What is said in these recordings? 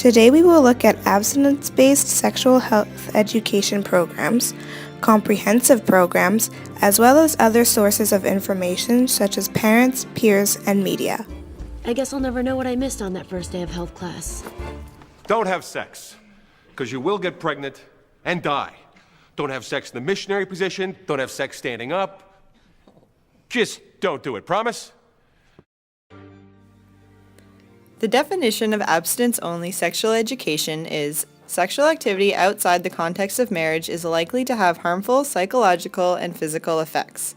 Today we will look at abstinence-based sexual health education programs, comprehensive programs, as well as other sources of information such as parents, peers, and media. I guess I'll never know what I missed on that first day of health class. Don't have sex, because you will get pregnant and die. Don't have sex in the missionary position. Don't have sex standing up. Just don't do it, promise? The definition of abstinence-only sexual education is sexual activity outside the context of marriage is likely to have harmful psychological and physical effects.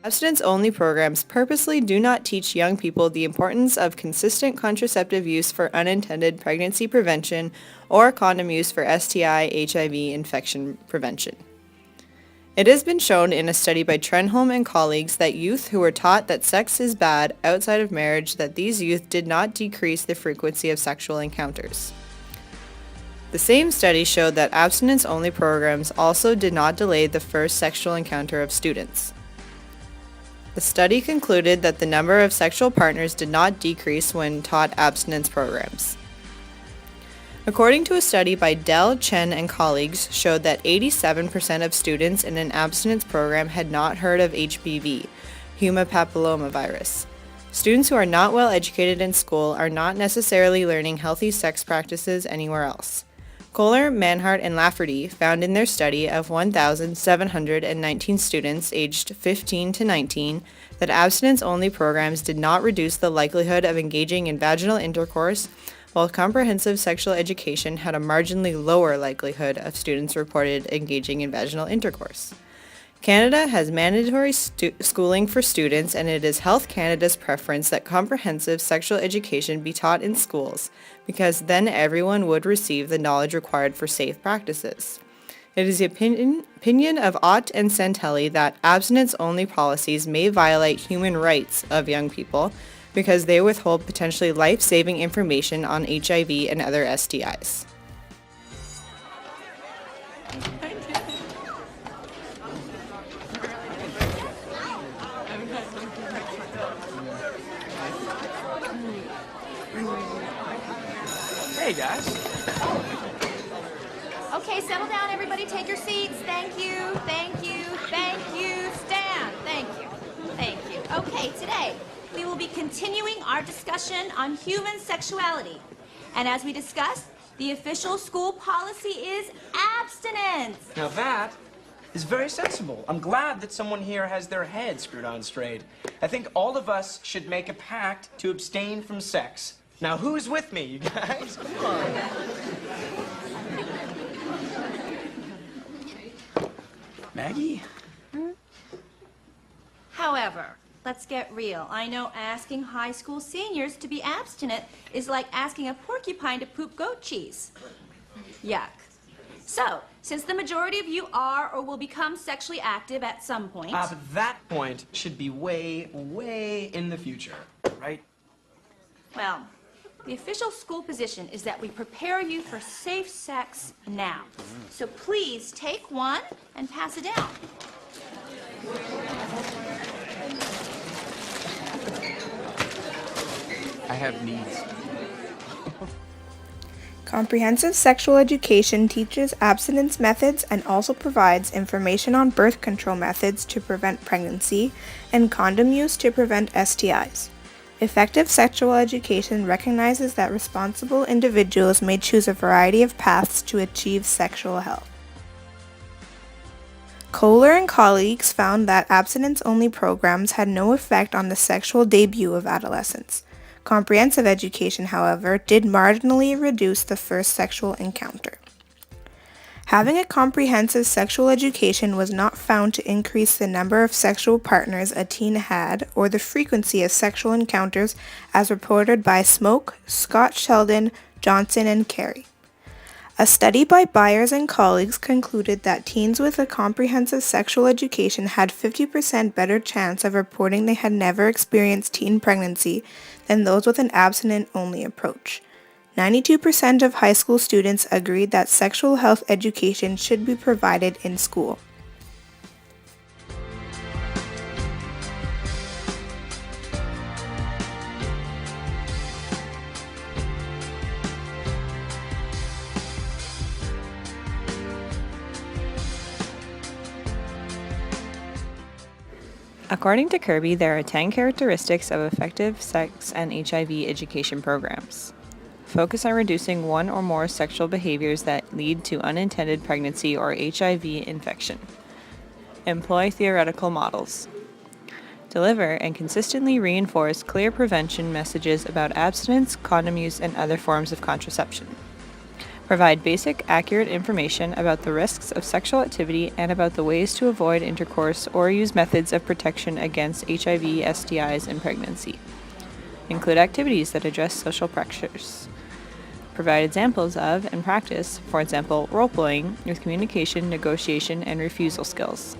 Abstinence-only programs purposely do not teach young people the importance of consistent contraceptive use for unintended pregnancy prevention or condom use for STI, HIV infection prevention. It has been shown in a study by Trenholm and colleagues that youth who were taught that sex is bad outside of marriage, that these youth did not decrease the frequency of sexual encounters. The same study showed that abstinence-only programs also did not delay the first sexual encounter of students. The study concluded that the number of sexual partners did not decrease when taught abstinence programs. According to a study by Dell, Chen, and colleagues, showed that 87% of students in an abstinence program had not heard of HPV, human papillomavirus. Students who are not well educated in school are not necessarily learning healthy sex practices anywhere else. Kohler, Manhart, and Lafferty found in their study of 1,719 students aged 15 to 19 that abstinence-only programs did not reduce the likelihood of engaging in vaginal intercourse, while comprehensive sexual education had a marginally lower likelihood of students reported engaging in vaginal intercourse. Canada has mandatory schooling for students, and it is Health Canada's preference that comprehensive sexual education be taught in schools, because then everyone would receive the knowledge required for safe practices. It is the opinion of Ott and Santelli that abstinence-only policies may violate human rights of young people because they withhold potentially life-saving information on HIV and other STIs. Hey, guys. Okay, settle down, everybody. Take your seats. Thank you, thank you, thank you. Stand. Thank you, thank you. Okay, today we will be continuing our discussion on human sexuality. And as we discussed, the official school policy is abstinence. Now that is very sensible. I'm glad that someone here has their head screwed on straight. I think all of us should make a pact to abstain from sex. Now, who's with me, you guys? Come on. Maggie? However, let's get real. I know asking high school seniors to be abstinent is like asking a porcupine to poop goat cheese. Yuck. So, since the majority of you are or will become sexually active at some point... But that point should be way, way in the future, right? Well, the official school position is that we prepare you for safe sex now. So please take one and pass it down. I have needs. Comprehensive sexual education teaches abstinence methods and also provides information on birth control methods to prevent pregnancy and condom use to prevent STIs. Effective sexual education recognizes that responsible individuals may choose a variety of paths to achieve sexual health. Kohler and colleagues found that abstinence-only programs had no effect on the sexual debut of adolescents. Comprehensive education, however, did marginally reduce the first sexual encounter. Having a comprehensive sexual education was not found to increase the number of sexual partners a teen had or the frequency of sexual encounters as reported by Smoke, Scott Sheldon, Johnson, and Carey. A study by Byers and colleagues concluded that teens with a comprehensive sexual education had 50% better chance of reporting they had never experienced teen pregnancy than those with an abstinent-only approach. 92% of high school students agreed that sexual health education should be provided in school. According to Kirby, there are 10 characteristics of effective sex and HIV education programs. Focus on reducing one or more sexual behaviors that lead to unintended pregnancy or HIV infection. Employ theoretical models. Deliver and consistently reinforce clear prevention messages about abstinence, condom use, and other forms of contraception. Provide basic, accurate information about the risks of sexual activity and about the ways to avoid intercourse or use methods of protection against HIV, STIs, and pregnancy. Include activities that address social pressures. Provide examples of and practice, for example, role-playing with communication, negotiation, and refusal skills.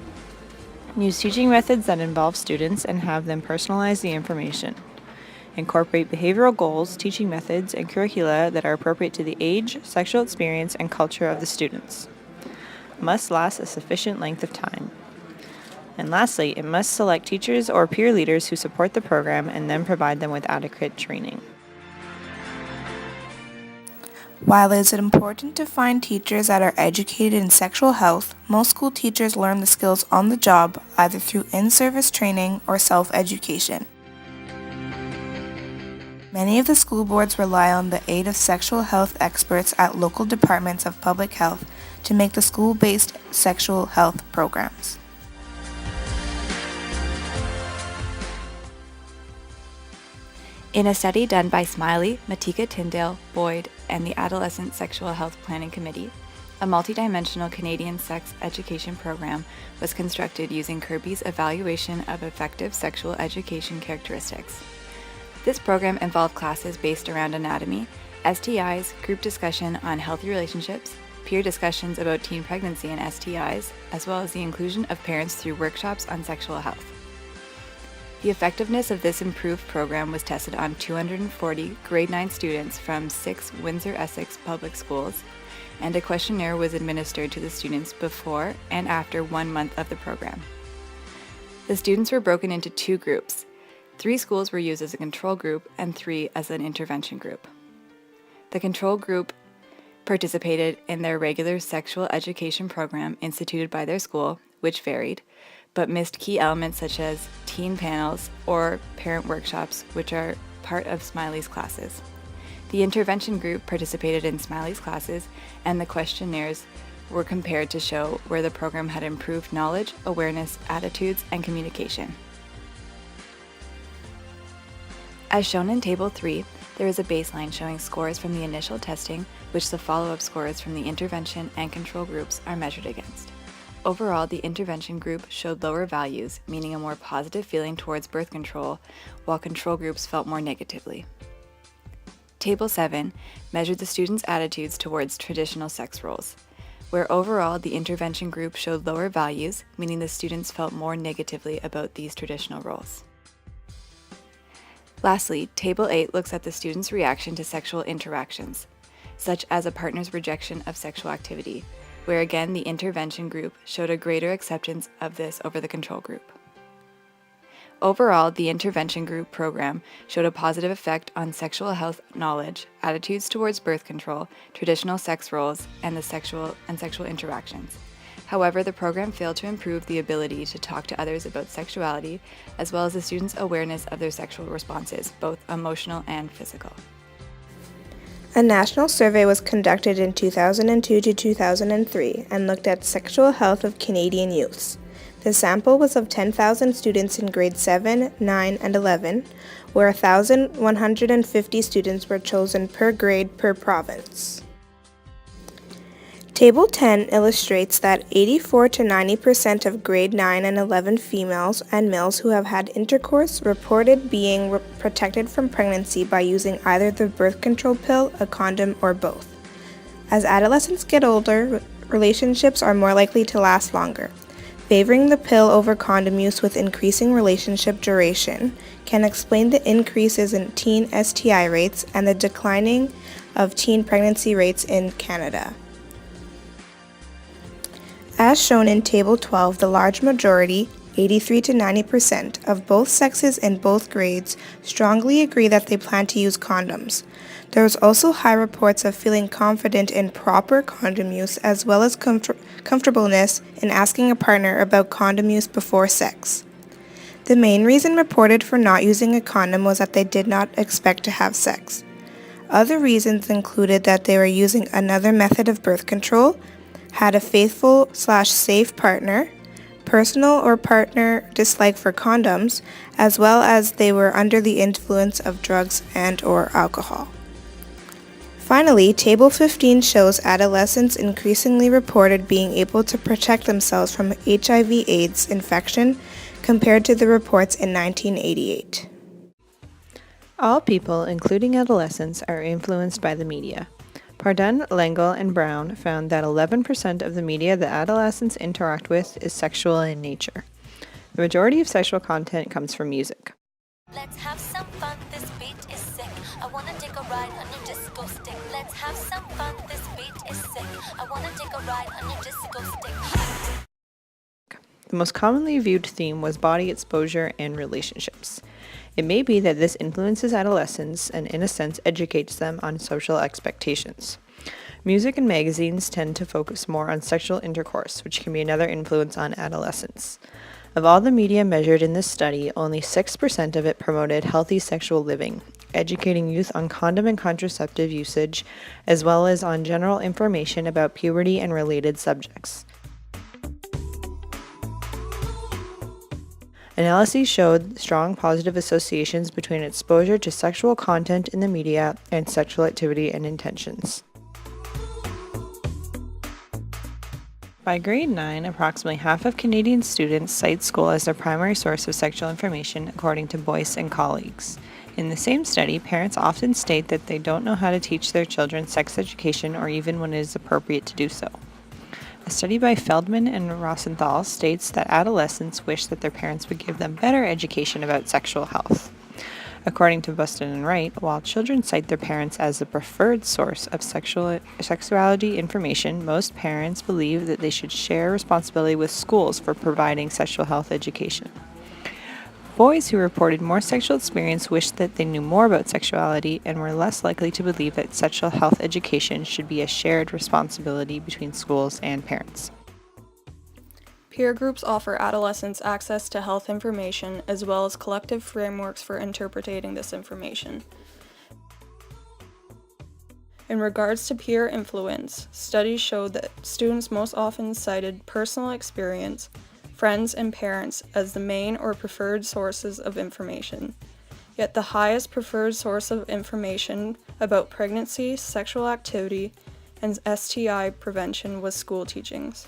Use teaching methods that involve students and have them personalize the information. Incorporate behavioral goals, teaching methods, and curricula that are appropriate to the age, sexual experience, and culture of the students. Must last a sufficient length of time. And lastly, it must select teachers or peer leaders who support the program and then provide them with adequate training. While it is important to find teachers that are educated in sexual health, most school teachers learn the skills on the job either through in-service training or self-education. Many of the school boards rely on the aid of sexual health experts at local departments of public health to make the school-based sexual health programs. In a study done by Smiley, Matika Tyndale, Boyd, and the Adolescent Sexual Health Planning Committee, a multidimensional Canadian sex education program was constructed using Kirby's evaluation of effective sexual education characteristics. This program involved classes based around anatomy, STIs, group discussion on healthy relationships, peer discussions about teen pregnancy and STIs, as well as the inclusion of parents through workshops on sexual health. The effectiveness of this improved program was tested on 240 grade 9 students from 6 Windsor-Essex public schools, and a questionnaire was administered to the students before and after 1 month of the program. The students were broken into 2 groups. 3 schools were used as a control group and 3 as an intervention group. The control group participated in their regular sexual education program instituted by their school, which varied, but missed key elements such as teen panels or parent workshops, which are part of Smiley's classes. The intervention group participated in Smiley's classes, and the questionnaires were compared to show where the program had improved knowledge, awareness, attitudes, and communication. As shown in Table 3, there is a baseline showing scores from the initial testing, which the follow-up scores from the intervention and control groups are measured against. Overall, the intervention group showed lower values, meaning a more positive feeling towards birth control, while control groups felt more negatively. Table 7 measured the students' attitudes towards traditional sex roles, where overall the intervention group showed lower values, meaning the students felt more negatively about these traditional roles. Lastly, Table 8 looks at the students' reaction to sexual interactions, such as a partner's rejection of sexual activity, where again the intervention group showed a greater acceptance of this over the control group. Overall, the intervention group program showed a positive effect on sexual health knowledge, attitudes towards birth control, traditional sex roles, and sexual interactions. However, the program failed to improve the ability to talk to others about sexuality, as well as the students' awareness of their sexual responses, both emotional and physical. A national survey was conducted in 2002 to 2003 and looked at sexual health of Canadian youths. The sample was of 10,000 students in grades 7, 9, and 11, where 1,150 students were chosen per grade per province. Table 10 illustrates that 84 to 90% of grade 9 and 11 females and males who have had intercourse reported being protected from pregnancy by using either the birth control pill, a condom, or both. As adolescents get older, relationships are more likely to last longer. Favoring the pill over condom use with increasing relationship duration can explain the increases in teen STI rates and the declining of teen pregnancy rates in Canada. As shown in Table 12, the large majority, 83 to 90%, of both sexes in both grades strongly agree that they plan to use condoms. There was also high reports of feeling confident in proper condom use as well as comfortableness in asking a partner about condom use before sex. The main reason reported for not using a condom was that they did not expect to have sex. Other reasons included that they were using another method of birth control, had a faithful/safe partner, personal or partner dislike for condoms, as well as they were under the influence of drugs and/or alcohol. Finally, Table 15 shows adolescents increasingly reported being able to protect themselves from HIV/AIDS infection compared to the reports in 1988. All people, including adolescents, are influenced by the media. Pardun, L'Engle, and Brown found that 11% of the media that adolescents interact with is sexual in nature. The majority of sexual content comes from music. Let's have some fun, this beat is sick. I wanna take a ride on your disco stick. Let's have some fun, this beat is sick. I wanna take a ride on your disco stick. The most commonly viewed theme was body exposure and relationships. It may be that this influences adolescents and, in a sense, educates them on social expectations. Music and magazines tend to focus more on sexual intercourse, which can be another influence on adolescents. Of all the media measured in this study, only 6% of it promoted healthy sexual living, educating youth on condom and contraceptive usage, as well as on general information about puberty and related subjects. Analyses showed strong positive associations between exposure to sexual content in the media and sexual activity and intentions. By grade 9, approximately half of Canadian students cite school as their primary source of sexual information, according to Boyce and colleagues. In the same study, parents often state that they don't know how to teach their children sex education or even when it is appropriate to do so. A study by Feldman and Rosenthal states that adolescents wish that their parents would give them better education about sexual health. According to Buston and Wright, while children cite their parents as the preferred source of sexuality information, most parents believe that they should share responsibility with schools for providing sexual health education. Boys who reported more sexual experience wished that they knew more about sexuality and were less likely to believe that sexual health education should be a shared responsibility between schools and parents. Peer groups offer adolescents access to health information as well as collective frameworks for interpreting this information. In regards to peer influence, studies showed that students most often cited personal experience, friends, and parents as the main or preferred sources of information. Yet the highest preferred source of information about pregnancy, sexual activity, and STI prevention was school teachings.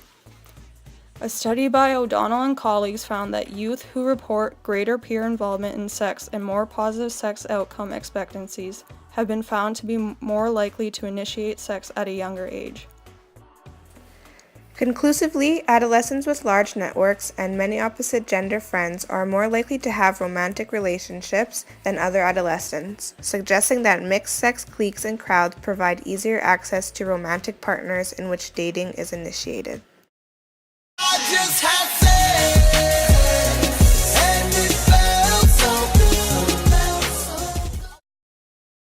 A study by O'Donnell and colleagues found that youth who report greater peer involvement in sex and more positive sex outcome expectancies have been found to be more likely to initiate sex at a younger age. Conclusively, adolescents with large networks and many opposite gender friends are more likely to have romantic relationships than other adolescents, suggesting that mixed-sex cliques and crowds provide easier access to romantic partners in which dating is initiated. I just